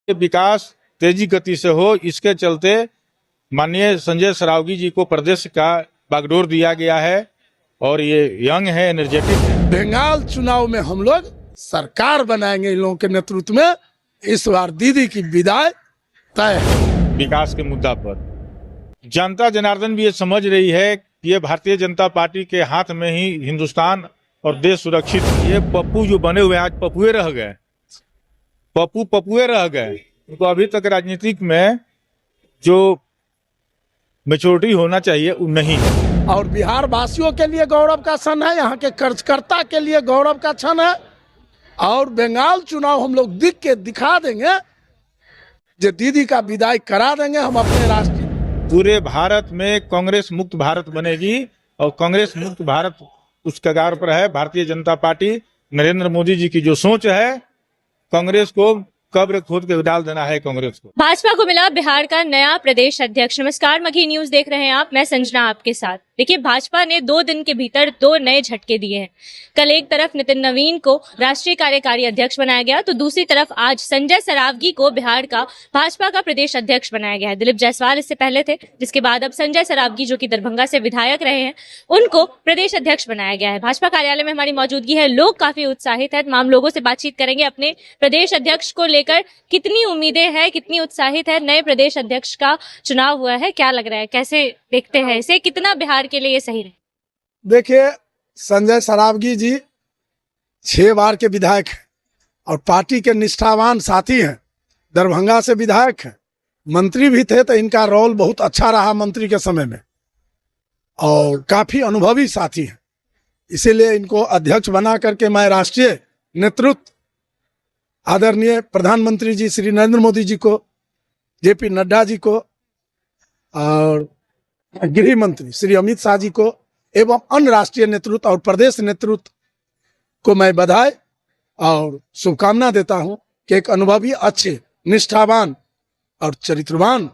विकास तेजी गति से हो, इसके चलते माननीय संजय सरावगी जी को प्रदेश का बागडोर दिया गया है और ये यंग है, एनर्जेटिक है। बंगाल चुनाव में हम लोग सरकार बनाएंगे इन लोगों के नेतृत्व में। इस बार दीदी की विदाई तय है। विकास के मुद्दा पर जनता जनार्दन भी ये समझ रही है कि ये भारतीय जनता पार्टी के हाथ में ही हिंदुस्तान और देश सुरक्षित है। ये पप्पू जो बने हुए आज पप्पुए रह गए, पप्पुए रह गए। उनको अभी तक राजनीतिक में जो मैच्योरिटी होना चाहिए वो नहीं है। और बिहार वासियों के लिए गौरव का क्षण है, यहाँ के कार्यकर्ता के लिए गौरव का क्षण है। और बंगाल चुनाव हम लोग दिखा देंगे, जो दीदी का विदाई करा देंगे हम अपने राष्ट्रीय। पूरे भारत में कांग्रेस मुक्त भारत बनेगी और कांग्रेस मुक्त भारत उस कगार पर है। भारतीय जनता पार्टी नरेंद्र मोदी जी की जो सोच है, कांग्रेस को कब्र खोद के डाल देना है कांग्रेस को। भाजपा को मिला बिहार का नया प्रदेश अध्यक्ष। नमस्कार, मगही न्यूज देख रहे हैं आप, मैं संजना आपके साथ। देखिए, भाजपा ने 2 दिन के भीतर 2 नए झटके दिए हैं। कल एक तरफ नितिन नवीन को राष्ट्रीय कार्यकारी अध्यक्ष बनाया गया, तो दूसरी तरफ आज संजय सरावगी को बिहार का भाजपा का प्रदेश अध्यक्ष बनाया गया है। दिलीप जायसवाल इससे पहले थे, जिसके बाद अब संजय सरावगी जो कि दरभंगा से विधायक रहे हैं, उनको प्रदेश अध्यक्ष बनाया गया है। भाजपा कार्यालय में हमारी मौजूदगी है, लोग काफी उत्साहित है। तमाम लोगों से बातचीत करेंगे अपने प्रदेश अध्यक्ष को लेकर। कितनी उम्मीदें हैं, कितनी उत्साहित है? नए प्रदेश अध्यक्ष का चुनाव हुआ है, क्या लग रहा है, कैसे देखते हैं इसे, कितना बिहार के लिए ये सही रहे? देखिए, संजय सरावगी जी 6 बार के विधायक हैं और पार्टी के निष्ठावान साथी हैं। दरभंगा से विधायक हैं, मंत्री भी थे, तो इनका रोल बहुत अच्छा रहा मंत्री के समय में और काफी अनुभवी साथी हैं। इसीलिए इनको अध्यक्ष बना करके मैं राष्ट्रीय नेतृत्व आदरणीय प्रधानमंत्री जी श्री नरेंद्र मोदी जी को, जेपी नड्डा जी को और गृह मंत्री श्री अमित शाह जी को एवं अन्य राष्ट्रीय नेतृत्व और प्रदेश नेतृत्व को मैं बधाई और शुभकामना देता हूं कि एक अनुभवी, अच्छे, निष्ठावान और चरित्रवान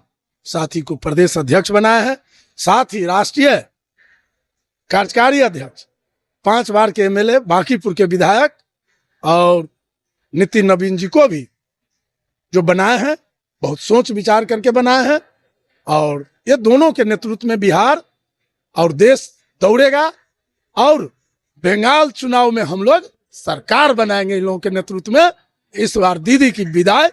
साथी को प्रदेश अध्यक्ष बनाया है। साथ ही राष्ट्रीय कार्यकारी अध्यक्ष, 5 बार के एमएलए, बांकीपुर के विधायक और नितिन नवीन जी को भी जो बनाए हैं, बहुत सोच विचार करके बनाए हैं। और ये दोनों के नेतृत्व में बिहार और देश दौड़ेगा और बंगाल चुनाव में हम लोग सरकार बनाएंगे इन लोगों के नेतृत्व में। इस बार दीदी की विदाई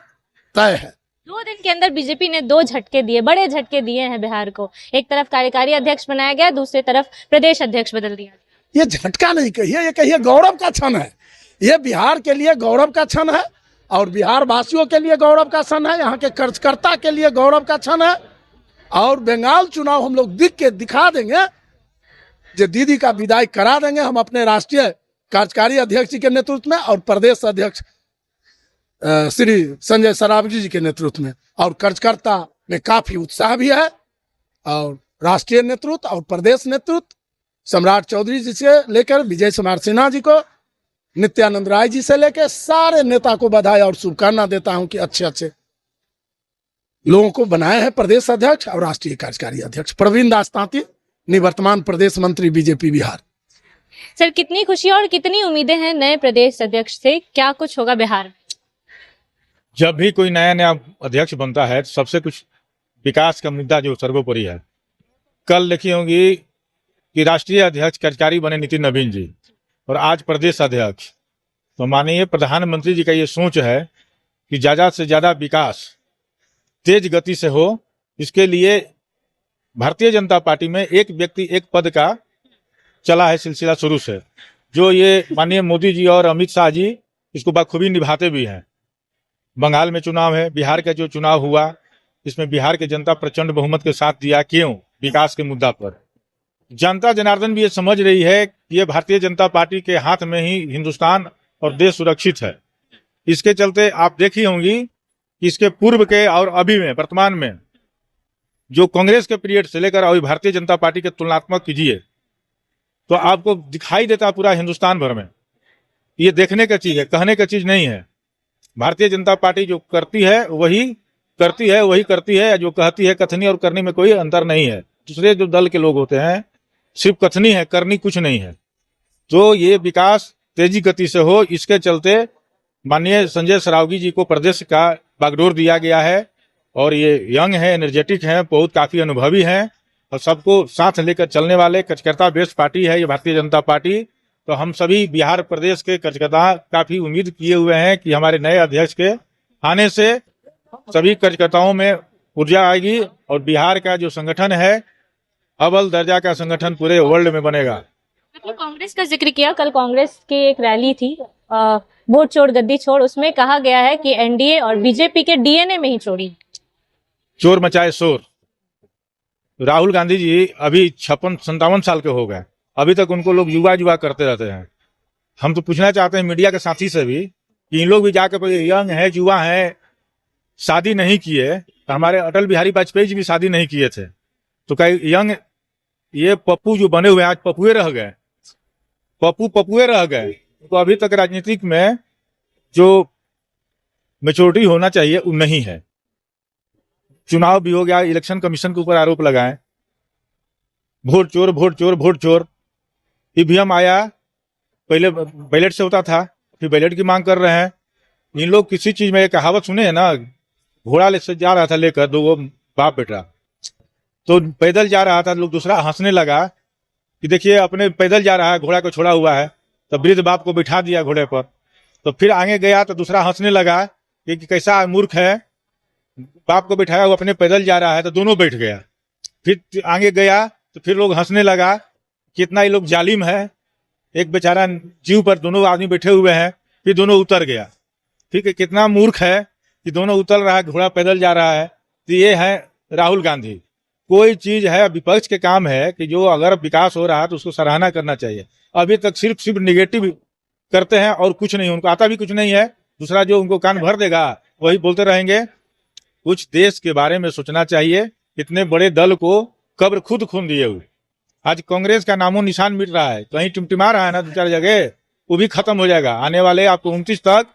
तय है। 2 दिन के अंदर बीजेपी ने 2 झटके दिए, बड़े झटके दिए हैं बिहार को। एक तरफ कार्यकारी अध्यक्ष बनाया गया, दूसरी तरफ प्रदेश अध्यक्ष बदल दिया। ये झटका नहीं कहिए, ये कहिए गौरव का क्षण है। ये बिहार के लिए गौरव का क्षण है और बिहार वासियों के लिए गौरव का क्षण है, यहाँ के कार्यकर्ता के लिए गौरव का क्षण है। और बंगाल चुनाव हम लोग दिखा देंगे, जो दीदी का विदाई करा देंगे हम अपने राष्ट्रीय कार्यकारी अध्यक्ष जी के नेतृत्व में और प्रदेश अध्यक्ष श्री संजय सरावगी जी के नेतृत्व में। और कार्यकर्ता में काफी उत्साह भी है और राष्ट्रीय नेतृत्व और प्रदेश नेतृत्व सम्राट चौधरी जी से लेकर विजय कुमार सिन्हा जी को, नित्यानंद राय जी से लेकर सारे नेता को बधाई और शुभकामना देता हूं कि अच्छे लोगों को बनाए हैं प्रदेश अध्यक्ष और राष्ट्रीय कार्यकारी अध्यक्ष। प्रवीण दास तांती, निवर्तमान प्रदेश मंत्री बीजेपी बिहार। सर, कितनी खुशी और कितनी उम्मीदें हैं नए प्रदेश अध्यक्ष से, क्या कुछ होगा बिहार में? जब भी कोई नया अध्यक्ष बनता है तो सबसे कुछ विकास का मुद्दा जो सर्वोपरि है। कल देखी होंगी कि राष्ट्रीय अध्यक्ष कार्यकारी बने नितिन नवीन जी और आज प्रदेश अध्यक्ष। तो माननीय प्रधानमंत्री जी का ये सोच है कि ज्यादा से ज्यादा विकास तेज गति से हो। इसके लिए भारतीय जनता पार्टी में एक व्यक्ति एक पद का चला है सिलसिला शुरू से, जो ये माननीय मोदी जी और अमित शाह जी इसको बखूबी निभाते भी हैं। बंगाल में चुनाव है, बिहार का जो चुनाव हुआ इसमें बिहार की जनता प्रचंड बहुमत के साथ दिया। क्यों? विकास के मुद्दा पर जनता जनार्दन भी ये समझ रही है कि ये भारतीय जनता पार्टी के हाथ में ही हिंदुस्तान और देश सुरक्षित है। इसके चलते आप देखी होंगी कि इसके पूर्व के और अभी में वर्तमान में जो कांग्रेस के पीरियड से लेकर अभी भारतीय जनता पार्टी के तुलनात्मक कीजिए तो आपको दिखाई देता पूरा हिंदुस्तान भर में। ये देखने का चीज है, कहने का चीज नहीं है। भारतीय जनता पार्टी जो करती है वही करती है, जो कहती है कथनी और करनी में कोई अंतर नहीं है। दूसरे जो दल के लोग होते हैं सिर्फ कथनी है, करनी कुछ नहीं है। तो ये विकास तेजी गति से हो, इसके चलते माननीय संजय सरावगी जी को प्रदेश का बागडोर दिया गया है और ये यंग है, एनर्जेटिक हैं, बहुत काफी अनुभवी हैं और सबको साथ लेकर चलने वाले कार्यकर्ता बेस्ड पार्टी है ये भारतीय जनता पार्टी। तो हम सभी बिहार प्रदेश के कार्यकर्ता काफी उम्मीद किए हुए हैं कि हमारे नए अध्यक्ष के आने से सभी कार्यकर्ताओं में ऊर्जा आएगी और बिहार का जो संगठन है अव्वल दर्जा का संगठन पूरे वर्ल्ड में बनेगा। आपने कांग्रेस का जिक्र किया, कल कांग्रेस की एक रैली थी वोट छोड़ गद्दी छोड़, उसमें कहा गया है कि एनडीए और बीजेपी के डीएनए में ही चोरी। चोर मचाए शोर। राहुल गांधी जी अभी 56-57 साल के हो गए, अभी तक उनको लोग युवा युवा करते रहते हैं। हम तो पूछना चाहते हैं मीडिया के साथी से भी कि इन लोग भी जाकर यंग है, युवा है, शादी नहीं किए। हमारे अटल बिहारी वाजपेयी जी भी शादी नहीं किए थे, तो कई यंग ये पप्पू जो बने हुए आज पप्पुए रह गए, पप्पुए रह गए। तो अभी तक राजनीतिक में जो मेच्योरिटी होना चाहिए वो नहीं है। चुनाव भी हो गया, इलेक्शन कमीशन के ऊपर आरोप लगाए, वोट चोर वोट चोर वोट चोर। ईवीएम आया, पहले बैलेट से होता था, फिर बैलेट की मांग कर रहे हैं। इन लोग किसी चीज में एक कहावत सुने है ना, घोड़ा ले से जा रहा था लेकर दो बाप बेटा, तो पैदल जा रहा था, लोग दूसरा हंसने लगा कि देखिए अपने पैदल जा रहा है, घोड़ा को छोड़ा हुआ है, तो वृद्ध बाप को बिठा दिया घोड़े पर। तो फिर आगे गया तो दूसरा हंसने लगा कि कैसा मूर्ख है, बाप को बिठाया वो अपने पैदल जा रहा है, तो दोनों बैठ गया। फिर आगे गया तो फिर लोग हंसने लगा, कितना ये लोग जालिम है, एक बेचारा जीव पर दोनों आदमी बैठे हुए हैं, फिर दोनों उतर गया। ठीक है, कितना मूर्ख है कि दोनों उतर रहा है, घोड़ा पैदल जा रहा है। तो ये है राहुल गांधी। कोई चीज है विपक्ष के काम है कि जो अगर विकास हो रहा है तो उसको सराहना करना चाहिए। अभी तक सिर्फ निगेटिव करते हैं और कुछ नहीं, उनको आता भी कुछ नहीं है। दूसरा जो उनको कान भर देगा वही बोलते रहेंगे। कुछ देश के बारे में सोचना चाहिए। इतने बड़े दल को कब्र खुद खून दिए हुए, आज कांग्रेस का नामो निशान मिट रहा है, कहीं टिमटिमा रहा है ना 2-4 जगह, वो भी खत्म हो जाएगा। आने वाले आपको 29 तक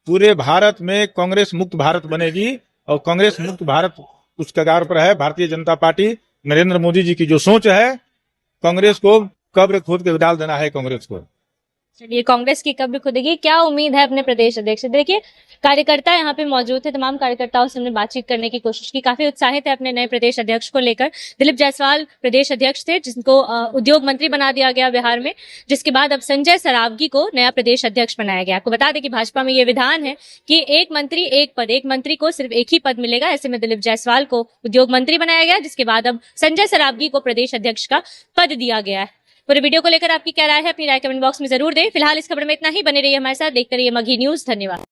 पूरे भारत में कांग्रेस मुक्त भारत बनेगी और कांग्रेस मुक्त भारत उस कगार पर है भारतीय जनता पार्टी। नरेंद्र मोदी जी की जो सोच है, कांग्रेस को कब्र खोद के डाल देना है कांग्रेस को। चलिए, कांग्रेस की कब्र खुदेगी, क्या उम्मीद है अपने प्रदेश अध्यक्ष से? देखिए, कार्यकर्ता यहाँ पे मौजूद थे, तमाम कार्यकर्ताओं से हमने बातचीत करने की कोशिश की, काफी उत्साहित है अपने नए प्रदेश अध्यक्ष को लेकर। दिलीप जायसवाल प्रदेश अध्यक्ष थे, जिनको उद्योग मंत्री बना दिया गया बिहार में, जिसके बाद अब संजय सरावगी को नया प्रदेश अध्यक्ष बनाया गया। आपको बता दें कि भाजपा में ये विधान है कि एक मंत्री एक पद, एक मंत्री को सिर्फ एक ही पद मिलेगा। ऐसे में दिलीप जायसवाल को उद्योग मंत्री बनाया गया, जिसके बाद अब संजय सरावगी को प्रदेश अध्यक्ष का पद दिया गया है। पूरे वीडियो को लेकर आपकी क्या राय है, अपनी राय कमेंट बॉक्स में जरूर दें। फिलहाल इस खबर में इतना ही, बने रहिए हमारे साथ, देखते रहिए मगही न्यूज। धन्यवाद।